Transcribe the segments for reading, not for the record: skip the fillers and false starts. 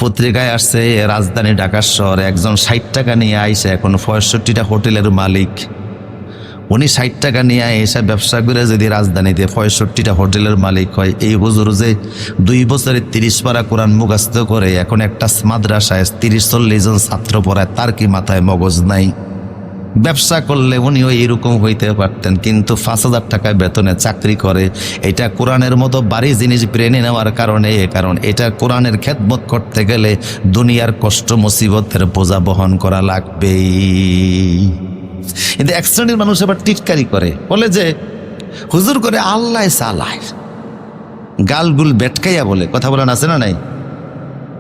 পত্রিকায় আসছে রাজধানী ঢাকা শহরে একজন 60 টাকা নিয়ে আইসে এখন 65টা হোটেলের মালিক। উনি 60 টাকা নিয়ে এসে ব্যবসা করে যদি রাজধানীতে 65টা হোটেলের মালিক হয়, এই হুজুর যে 2 বছরে 30 পারা কোরআন মুখস্থ করে এখন একটা মাদ্রাসায় 30-40 জন ছাত্র পড়ায়, তার কি মাথায় মগজ নাই? ব্যবসা করলে উনিও এরকম হইতে পারতেন, কিন্তু 5,000 টাকায় বেতনে চাকরি করে। এটা কোরআনের মতো ভারী জিনিস ব্রেনে নেওয়ার কারণে, কারণ এটা কোরআনের খেদমত করতে গেলে দুনিয়ার কষ্ট মুসিবতের বোঝা বহন করা লাগবেই। কিন্তু এক শ্রেণীর মানুষ আবার টিটকারি করে, বলে যে হুজুর করে আল্লাহ চালায়, গালগুল বেটকাইয়া বলে, কথা বলেন আছে না নাই?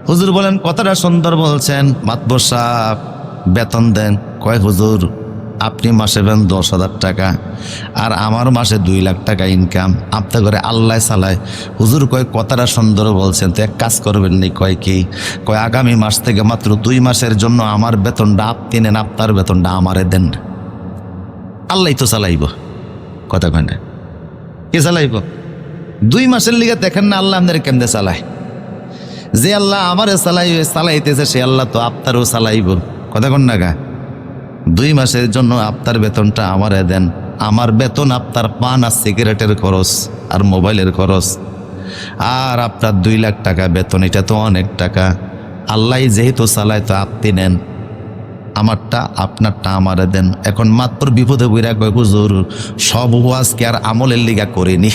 হুজুর বলেন কথাটা সুন্দর বলছেন, মাতবর সাহেব বেতন দেন। কয় হুজুর আপনি মাসে দেন 10,000 টাকা আর আমার মাসে 2 লাখ টাকা ইনকাম, আপনার করে আল্লাহ চালায়। হুজুর কয় কথাটা সুন্দর বলছেন, তো এক কাজ করবেন নি? কয় কি? কয় আগামী মাস থেকে মাত্র 2 মাসের জন্য আমার বেতনটা আপনি নেন, আপনার বেতনটা আমারে দেন। আল্লাহ তো চালাইব, কথা কয় না? কে চালাইব? 2 মাসের লিগে দেখেন না আল্লাহ আপনার কেমনে চালায়? যে আল্লাহ আমারে চালাইতেছে সে আল্লাহ তো আপনারও চালাইব, কথা কন না গা? 2 মাসের জন্য আপনার বেতনটা আমারে দেন, আমার বেতন আপনার পান আর সিগারেটের খরচ আর মোবাইলের খরচ, আর আপনার 2 লাখ টাকা বেতন, এটা তো অনেক টাকা। আল্লাহ যেহেতু চালায় তো আপনি নেন, আমারটা আপনারটা আমারে দেন। এখন মাত্র বিপদে বইরা কয় হুজুর সব ওয়াজ কি আর আমলের লিগা করিনি?